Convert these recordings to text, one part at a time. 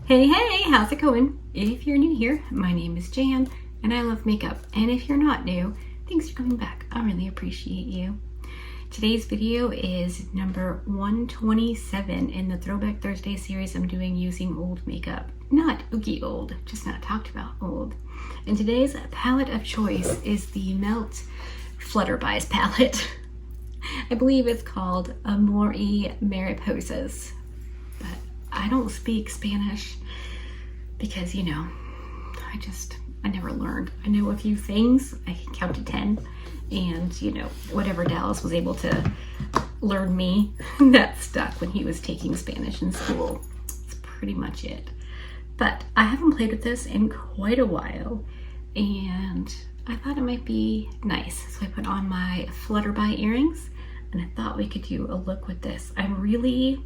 Hey, how's it going? If you're new here, my name is Jan and I love makeup. And if you're not new, thanks for coming back. I really appreciate you. Today's video is number 127 in the Throwback Thursday series I'm doing using old makeup. Not oogie old, just not talked about old. And today's palette of choice is the Melt Flutterby's palette. I believe it's called Amor y Mariposas. But I don't speak Spanish because, you know, I never learned. I know a few things. I can count to 10. And, you know, whatever Dallas was able to learn me, that stuck when he was taking Spanish in school. That's pretty much it. But I haven't played with this in quite a while, and I thought it might be nice. So I put on my Flutterby earrings, and I thought we could do a look with this. I'm really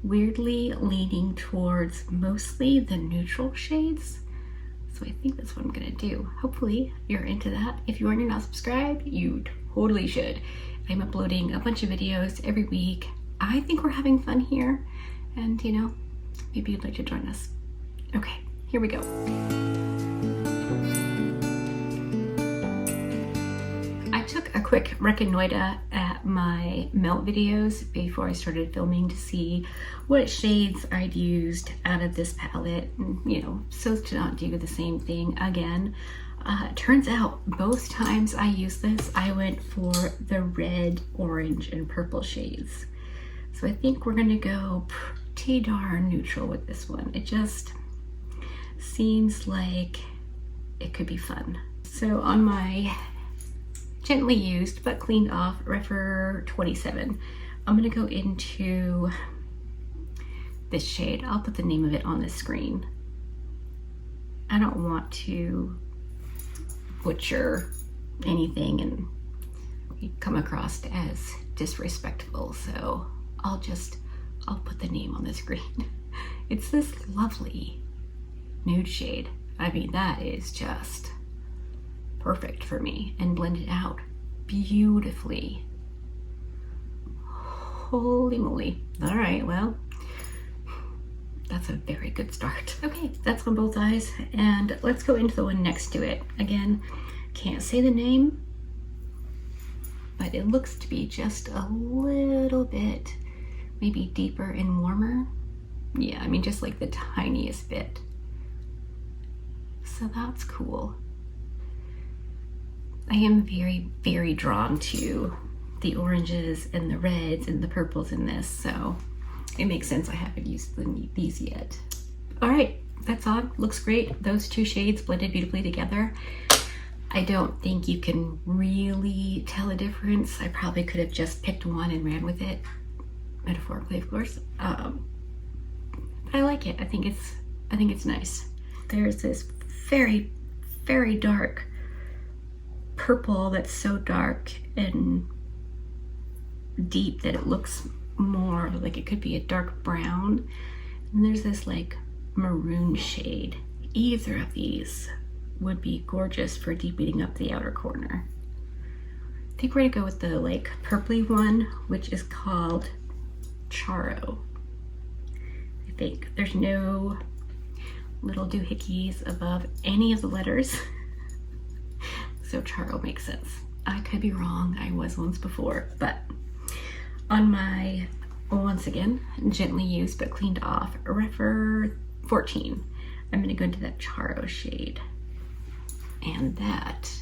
weirdly leaning towards mostly the neutral shades. So I think that's what I'm gonna do. Hopefully you're into that. If you are not subscribed, you totally should. I'm uploading a bunch of videos every week. I think we're having fun here, and you know, maybe you'd like to join us. Okay, here we go. I took a quick reconnoiter at my melt videos before I started filming to see what shades I'd used out of this palette, and, you know, so to not do the same thing again. Turns out both times I used this, I went for the red, orange, and purple shades. So I think we're gonna go pretty darn neutral with this one. It just seems like it could be fun. So on my gently used but cleaned off Refer 27, I'm gonna go into this shade. I'll put the name of it on the screen. I don't want to butcher anything and come across as disrespectful, so I'll put the name on the screen. It's this lovely nude shade. I mean, that is just perfect for me and blended out beautifully. Holy moly. All right, well, that's a very good start. Okay, that's on both eyes, and let's go into the one next to it. Again, can't say the name, but it looks to be just a little bit maybe deeper and warmer. Yeah, I mean, just like the tiniest bit. So that's cool. I am very, very drawn to the oranges and the reds and the purples in this, so it makes sense I haven't used these yet. All right, that's on. Looks great. Those two shades blended beautifully together. I don't think you can really tell a difference. I probably could have just picked one and ran with it, metaphorically, of course. But I like it. I think it's nice. There's this very, very dark purple that's so dark and deep that it looks more like it could be a dark brown. And there's this like maroon shade. Either of these would be gorgeous for deepening up the outer corner. I think we're gonna go with the like purpley one, which is called Charo. I think there's no little doohickeys above any of the letters. So Charo makes sense. I could be wrong, I was once before, but on my, once again, gently used but cleaned off Refer 14, I'm gonna go into that Charo shade. And that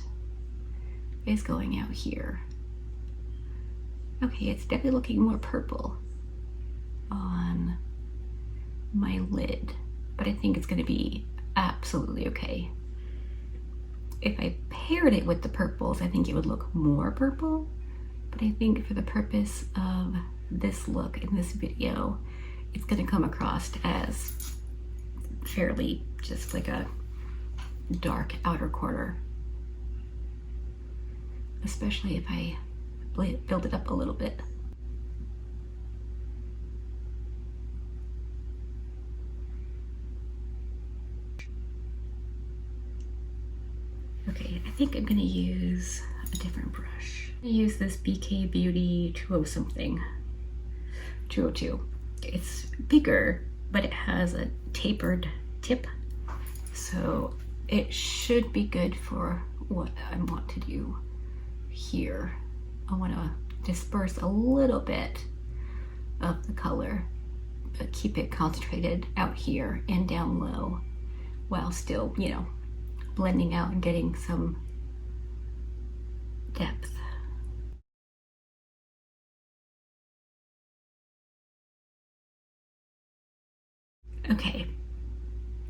is going out here. Okay, it's definitely looking more purple on my lid, but I think it's gonna be absolutely okay. If I paired it with the purples, I think it would look more purple, but I think for the purpose of this look in this video, it's gonna come across as fairly just like a dark outer corner, especially if I build it up a little bit. Okay, I think I'm gonna use a different brush. I use this BK Beauty 202. It's bigger but it has a tapered tip, so it should be good for what I want to do here. I want to disperse a little bit of the color, but keep it concentrated out here and down low, while still, you know, blending out and getting some depth. Okay,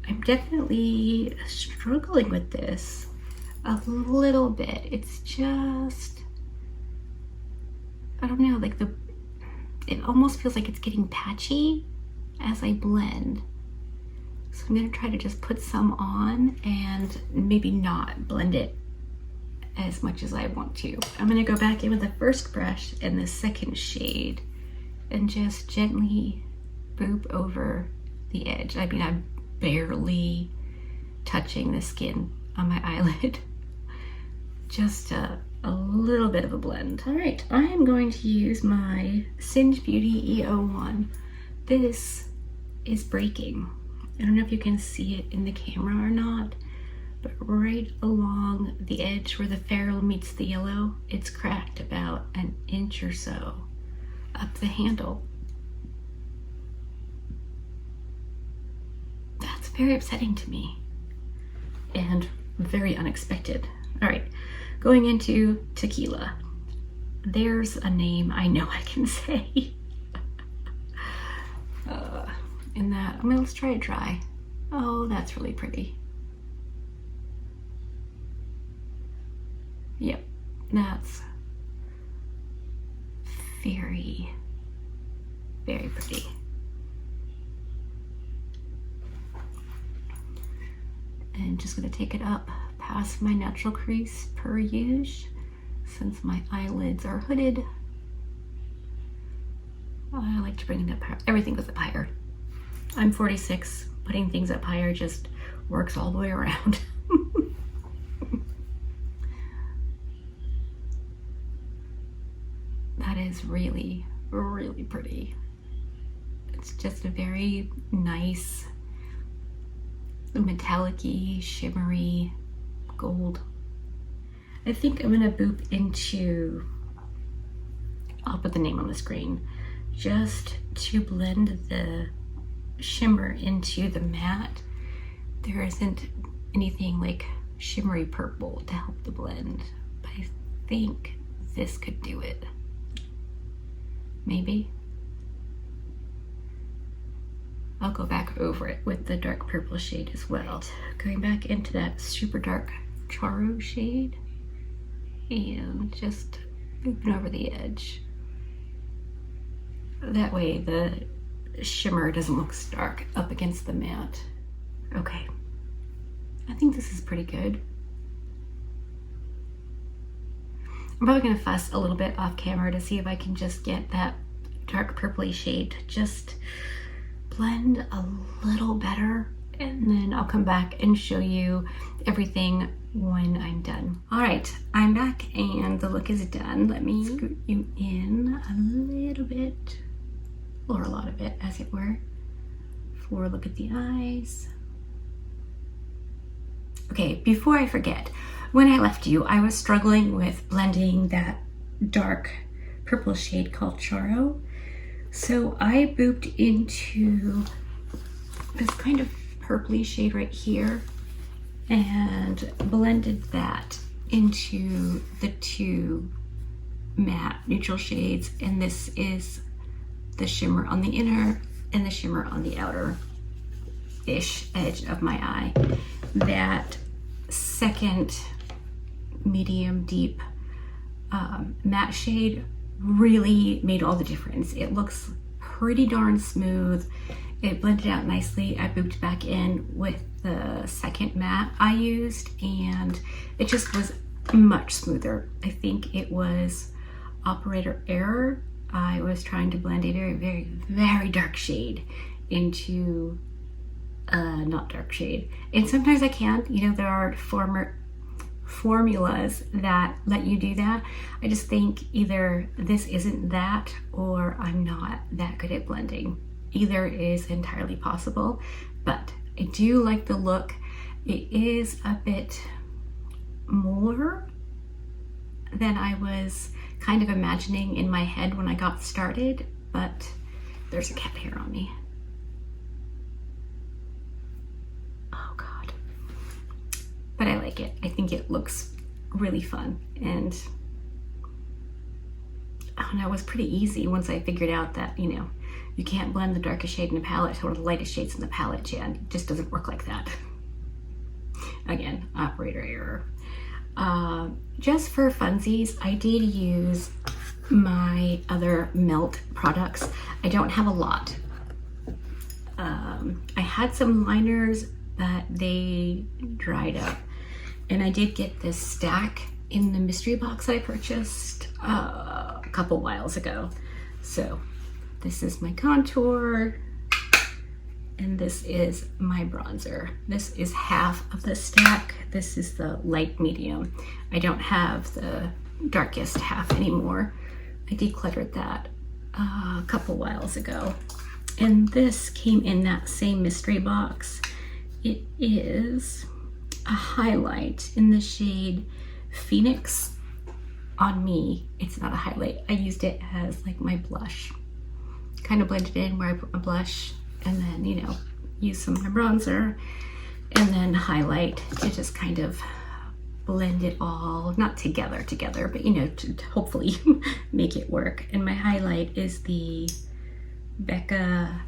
I'm definitely struggling with this a little bit. It's just, I don't know, like it almost feels like it's getting patchy as I blend. So I'm gonna try to just put some on and maybe not blend it as much as I want to. I'm gonna go back in with the first brush and the second shade and just gently boop over the edge. I mean, I'm barely touching the skin on my eyelid. Just a little bit of a blend. All right, I am going to use my Singe Beauty E01. This is breaking. I don't know if you can see it in the camera or not, but right along the edge where the ferrule meets the yellow, it's cracked about an inch or so up the handle. That's very upsetting to me and very unexpected. All right, going into Tequila. There's a name I know I can say. In that, let's try it dry. Oh, that's really pretty. Yep, that's very, very pretty. And just gonna take it up past my natural crease per usual, since my eyelids are hooded. I like to bring it up higher. Everything goes up higher. I'm 46, putting things up higher just works all the way around. That is really, really pretty. It's just a very nice, metallic-y, shimmery gold. I think I'm gonna boop into, I'll put the name on the screen, just to blend the shimmer into the matte. There isn't anything like shimmery purple to help the blend, but I think this could do it. Maybe. I'll go back over it with the dark purple shade as well. Going back into that super dark Charo shade and just moving over the edge. That way the shimmer doesn't look stark up against the matte. Okay, I think this is pretty good. I'm probably gonna fuss a little bit off camera to see if I can just get that dark purpley shade to just blend a little better, and then I'll come back and show you everything when I'm done. All right, I'm back and the look is done. Let me scoot you in a little bit, or a lot of it as it were, for a look at the eyes. Okay, before I forget, when I left you, I was struggling with blending that dark purple shade called Charo. So I booped into this kind of purpley shade right here and blended that into the two matte neutral shades. And this is the shimmer on the inner and the shimmer on the outer-ish edge of my eye. That second medium deep matte shade really made all the difference. It looks pretty darn smooth. It blended out nicely. I booped back in with the second matte I used and it just was much smoother. I think it was operator error. I was trying to blend a very, very, very dark shade into a not dark shade. And sometimes I can't, you know, there are formulas that let you do that. I just think either this isn't that or I'm not that good at blending Either is entirely possible, but I do like the look. It is a bit more than I was kind of imagining in my head when I got started, but there's a cat hair on me. Oh God. But I like it. I think it looks really fun, and I don't know, it was pretty easy once I figured out that, you know, you can't blend the darkest shade in the palette or the lightest shades in the palette, Jan. It just doesn't work like that. Again, operator error. Just for funsies, I did use my other Melt products. I don't have a lot. I had some liners, but they dried up. And I did get this stack in the mystery box that I purchased a couple whiles ago. So this is my contour, and this is my bronzer. This is half of the stack. This is the light medium. I don't have the darkest half anymore. I decluttered that a couple whiles ago. And this came in that same mystery box. It is a highlight in the shade Phoenix. On me, it's not a highlight. I used it as like my blush. Kind of blended in where I put my blush, and then, you know, use some of my bronzer, and then highlight to just kind of blend it all, not together, but, you know, to hopefully make it work. And my highlight is the Becca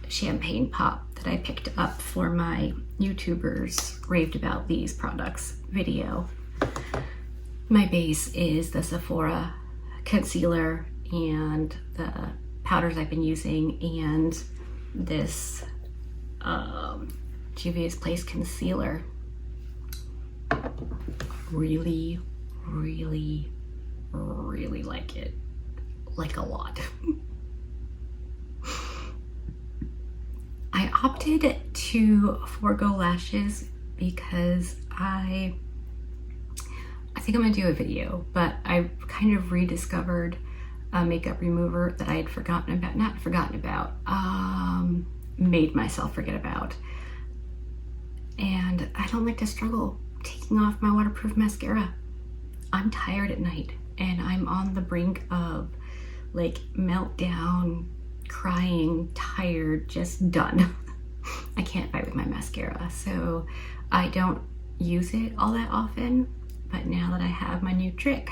Champagne Pop that I picked up for my YouTubers raved about these products video. My base is the Sephora concealer and the powders I've been using, and this Juvia's Place concealer. Really, really, really like it. Like a lot. I opted to forego lashes because I think I'm gonna do a video, but I kind of rediscovered a makeup remover that I had forgotten about, made myself forget about. And I don't like to struggle taking off my waterproof mascara. I'm tired at night and I'm on the brink of like meltdown, crying, tired, just done. I can't fight with my mascara, so I don't use it all that often. But now that I have my new trick,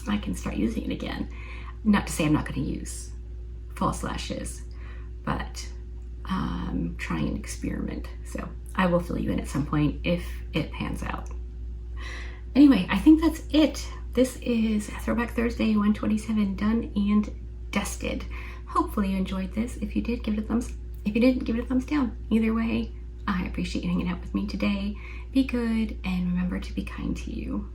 I can start using it again. Not to say I'm not going to use false lashes, but I'm trying an experiment. So I will fill you in at some point if it pans out. Anyway, I think that's it. This is Throwback Thursday 127 done and dusted. Hopefully you enjoyed this. If you did, give it a thumbs. If you didn't, give it a thumbs down. Either way, I appreciate you hanging out with me today. Be good and remember to be kind to you.